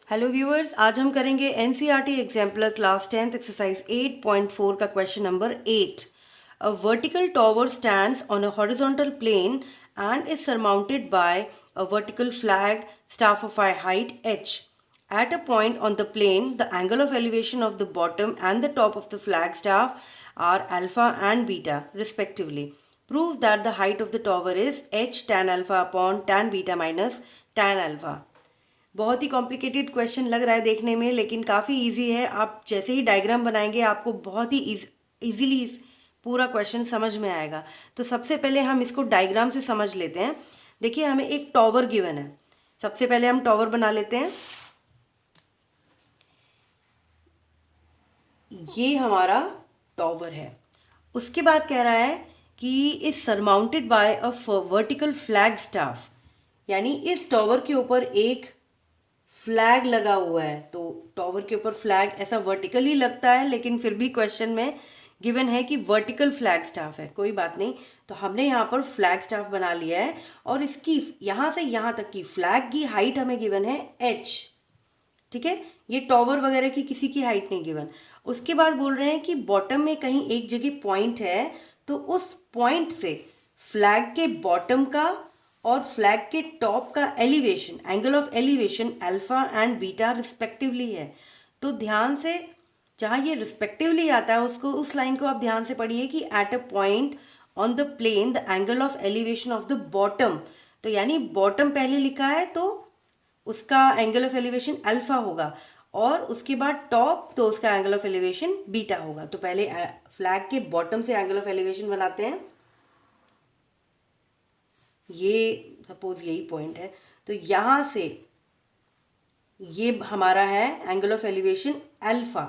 Hello viewers, आज हम करेंगे NCERT exemplar class 10th exercise 8.4 का question number 8। A vertical tower stands on a horizontal plane and is surmounted by a vertical flag staff of a height h. At a point on the plane, the angle of elevation of the bottom and the top of the flag staff are alpha and beta respectively. Prove that the height of the tower is h tan alpha upon tan beta minus tan alpha. बहुत ही complicated question लग रहा है देखने में, लेकिन काफ़ी easy है। आप जैसे ही डायग्राम बनाएंगे आपको बहुत ही इजीली पूरा क्वेश्चन समझ में आएगा। तो सबसे पहले हम इसको डायग्राम से समझ लेते हैं। देखिए, हमें एक टॉवर गिवन है। सबसे पहले हम टॉवर बना लेते हैं। ये हमारा टॉवर है। उसके बाद कह रहा है कि is surmounted by a vertical flag staff, यानी इस टॉवर के ऊपर एक फ्लैग लगा हुआ है। तो टॉवर के ऊपर फ्लैग ऐसा वर्टिकल ही लगता है, लेकिन फिर भी क्वेश्चन में गिवन है कि वर्टिकल फ्लैग स्टाफ है। कोई बात नहीं, तो हमने यहाँ पर फ्लैग स्टाफ बना लिया है और इसकी यहाँ से यहाँ तक की फ्लैग की हाइट हमें गिवन है h। ठीक है, ये टॉवर वगैरह की किसी की हाइट नहीं गिवन। उसके बाद बोल रहे हैं कि बॉटम में कहीं एक जगह पॉइंट है, तो उस पॉइंट से फ्लैग के बॉटम का और फ्लैग के टॉप का elevation, angle of elevation alpha and beta respectively है। तो ध्यान से जहाँ ये रिस्पेक्टिवली आता है उसको, उस लाइन को आप ध्यान से पढ़िए कि at a point on the plane the angle of elevation of the bottom. तो यानी बॉटम पहले लिखा है तो उसका एंगल ऑफ एलिवेशन अल्फा होगा, और उसके बाद टॉप तो उसका एंगल ऑफ एलिवेशन बीटा होगा। तो पहले फ्लैग के बॉटम से एंगल ऑफ एलिवेशन बनाते हैं। ये सपोज यही पॉइंट है, तो यहाँ से ये हमारा है एंगल ऑफ एलिवेशन अल्फा।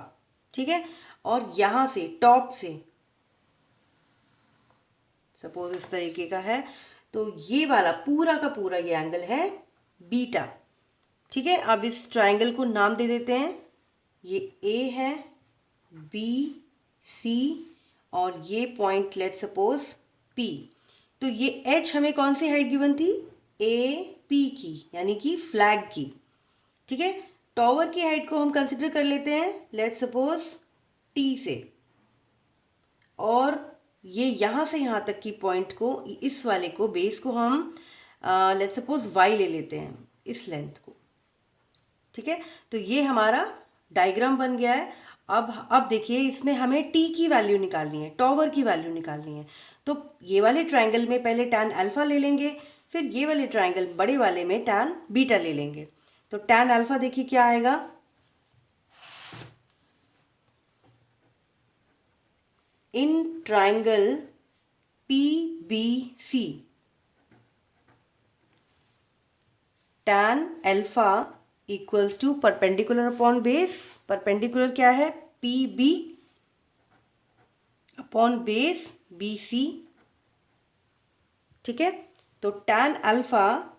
ठीक है, और यहाँ से टॉप से सपोज इस तरीके का है, तो ये वाला पूरा का पूरा ये एंगल है बीटा। ठीक है, अब इस ट्रायंगल को नाम दे देते हैं। ये ए है, बी सी, और ये पॉइंट लेट सपोज पी। तो ये एच हमें कौन सी हाइट गिवन थी? ए पी की, यानी कि फ्लैग की। ठीक है, टॉवर की हाइट को हम कंसिडर कर लेते हैं लेट सपोज टी से, और ये यहाँ से यहाँ तक की पॉइंट को, इस वाले को, बेस को हम लेट सपोज वाई ले लेते हैं, इस लेंथ को। ठीक है, तो ये हमारा डायग्राम बन गया है। अब देखिए, इसमें हमें टी की वैल्यू निकालनी है, टॉवर की वैल्यू निकालनी है। तो ये वाले ट्रायंगल में पहले टैन अल्फा ले लेंगे, फिर ये वाले ट्रायंगल बड़े वाले में टैन बीटा ले लेंगे। तो टैन अल्फा देखिए क्या आएगा, in triangle P B C tan alpha equals to perpendicular upon base. Perpendicular क्या है? P B upon base B C. ठीक है, तो tan alpha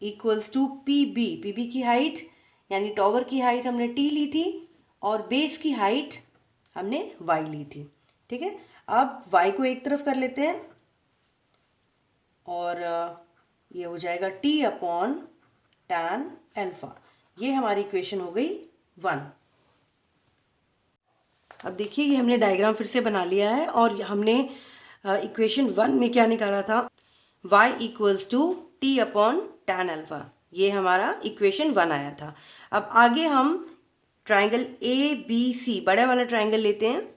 equals to P B की हाइट, यानी टॉवर की हाइट हमने टी ली थी और बेस की हाइट हमने वाई ली थी। ठीक है, अब वाई को एक तरफ कर लेते हैं और ये हो जाएगा टी अपॉन टैन अल्फा। ये हमारी इक्वेशन हो गई 1। अब देखिए, ये हमने डायग्राम फिर से बना लिया है और हमने इक्वेशन 1 में क्या निकाला था? y equals to T upon tan alpha. ये हमारा इक्वेशन 1 आया था। अब आगे हम ट्रायंगल ए बी सी, बड़ा वाला ट्रायंगल लेते हैं।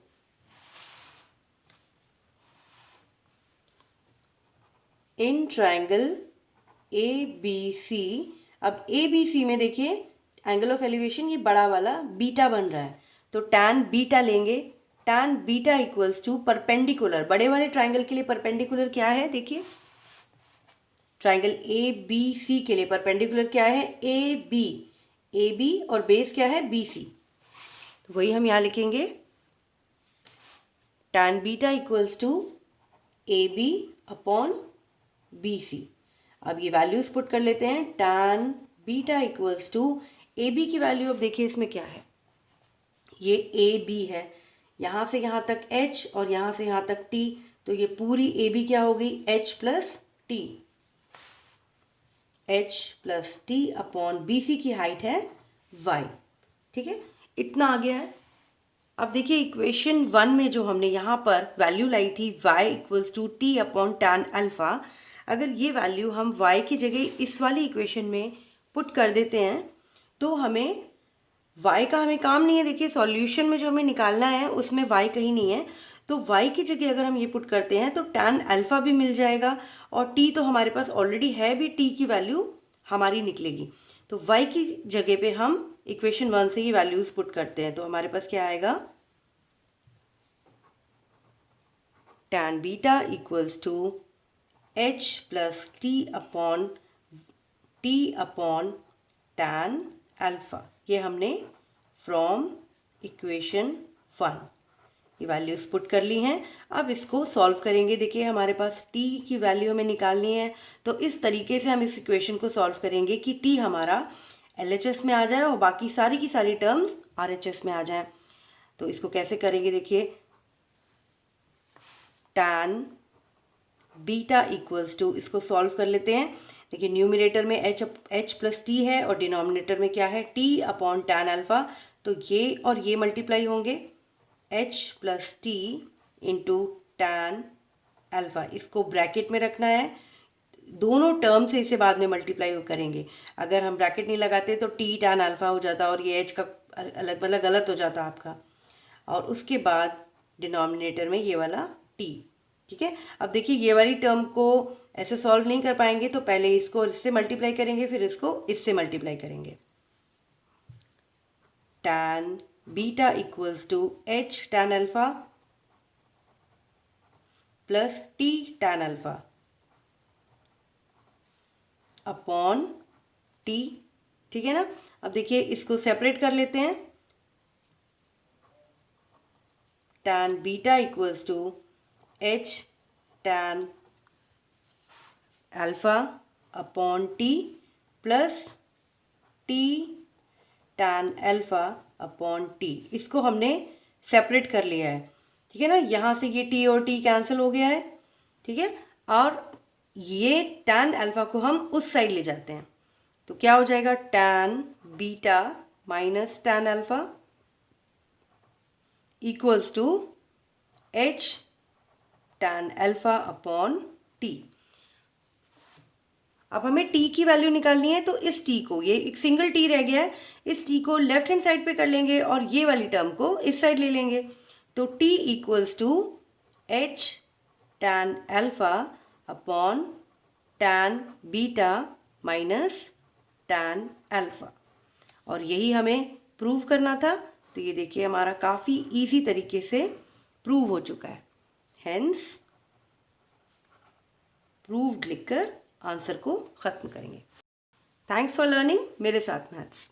In triangle A B C, अब ए बी सी में देखिए एंगल ऑफ एलिवेशन ये बड़ा वाला बीटा बन रहा है, तो टैन बीटा लेंगे। Tan beta equals to perpendicular, बड़े वाले ट्रायंगल के लिए परपेंडिकुलर क्या है? देखिए, ट्रायंगल ए बी सी के लिए परपेंडिकुलर क्या है? ए बी और बेस क्या है? B C. तो वही हम यहाँ लिखेंगे, tan beta equals to A B upon B C. अब ये वैल्यूज पुट कर लेते हैं। Tan beta equals to A B की वैल्यू, अब देखिए इसमें क्या है, ये ए बी है, यहाँ से यहाँ तक h और यहाँ से यहाँ तक t, तो ये पूरी ए बी क्या हो गई? h plus T upon B C की हाइट है y। ठीक है, इतना आ गया है। अब देखिए इक्वेशन 1 में जो हमने यहाँ पर वैल्यू लाई थी y equals to T upon tan alpha, अगर ये वैल्यू हम y की जगह इस वाली इक्वेशन में पुट कर देते हैं तो हमें y का हमें काम नहीं है। देखिए सॉल्यूशन में जो हमें निकालना है उसमें y कहीं नहीं है, तो y की जगह अगर हम ये पुट करते हैं तो टैन अल्फ़ा भी मिल जाएगा और t तो हमारे पास ऑलरेडी है भी, t की वैल्यू हमारी निकलेगी। तो y की जगह पे हम इक्वेशन 1 से ही वैल्यूज़ पुट करते हैं, तो हमारे पास क्या आएगा, tan beta equals to h plus T upon tan alpha. ये हमने फ्रॉम इक्वेशन 1 ये वैल्यूज़ पुट कर ली हैं। अब इसको सॉल्व करेंगे। देखिए हमारे पास t की वैल्यू हमें निकालनी है, तो इस तरीके से हम इस इक्वेशन को सॉल्व करेंगे कि t हमारा LHS में आ जाए और बाकी सारी की सारी टर्म्स RHS में आ जाएं। तो इसको कैसे करेंगे, देखिए टैन बीटा इक्वल्स टू, इसको सॉल्व कर लेते हैं। देखिए न्यूमिनेटर में h प्लस टी है और डिनोमिनेटर में क्या है, t अपॉन टैन अल्फ़ा। तो ये और ये मल्टीप्लाई होंगे, h plus T into tan alpha. इसको ब्रैकेट में रखना है, दोनों टर्म से इसे बाद में मल्टीप्लाई करेंगे। अगर हम ब्रैकेट नहीं लगाते तो t टैन अल्फ़ा हो जाता और ये h का अलग मतलब गलत हो जाता आपका। और उसके बाद डिनोमिनेटर में ये वाला t। ठीक है, अब देखिए ये वाली टर्म को ऐसे सॉल्व नहीं कर पाएंगे तो पहले इसको इससे मल्टीप्लाई करेंगे, फिर इसको इससे मल्टीप्लाई करेंगे। Tan beta equals to h tan alpha plus t tan alpha upon t। ठीक है ना, अब देखिए इसको सेपरेट कर लेते हैं। Tan beta equals to h tan alpha upon t plus t tan alpha upon t। इसको हमने सेपरेट कर लिया है। ठीक है ना, यहाँ से ये t और t कैंसिल हो गया है। ठीक है, और ये टैन अल्फ़ा को हम उस साइड ले जाते हैं तो क्या हो जाएगा, tan beta minus tan alpha equals to h tan alpha upon t। अब हमें t की वैल्यू निकालनी है, तो इस t को, ये एक सिंगल t रह गया है, इस t को लेफ्ट हैंड साइड पे कर लेंगे और ये वाली टर्म को इस साइड ले लेंगे। तो t equals to h tan alpha upon tan beta minus tan alpha, और यही हमें प्रूव करना था। तो ये देखिए हमारा काफ़ी इजी तरीके से प्रूव हो चुका है। हेंस प्रूव्ड लिखकर आंसर को ख़त्म करेंगे। थैंक्स फॉर लर्निंग मेरे साथ मैथ्स।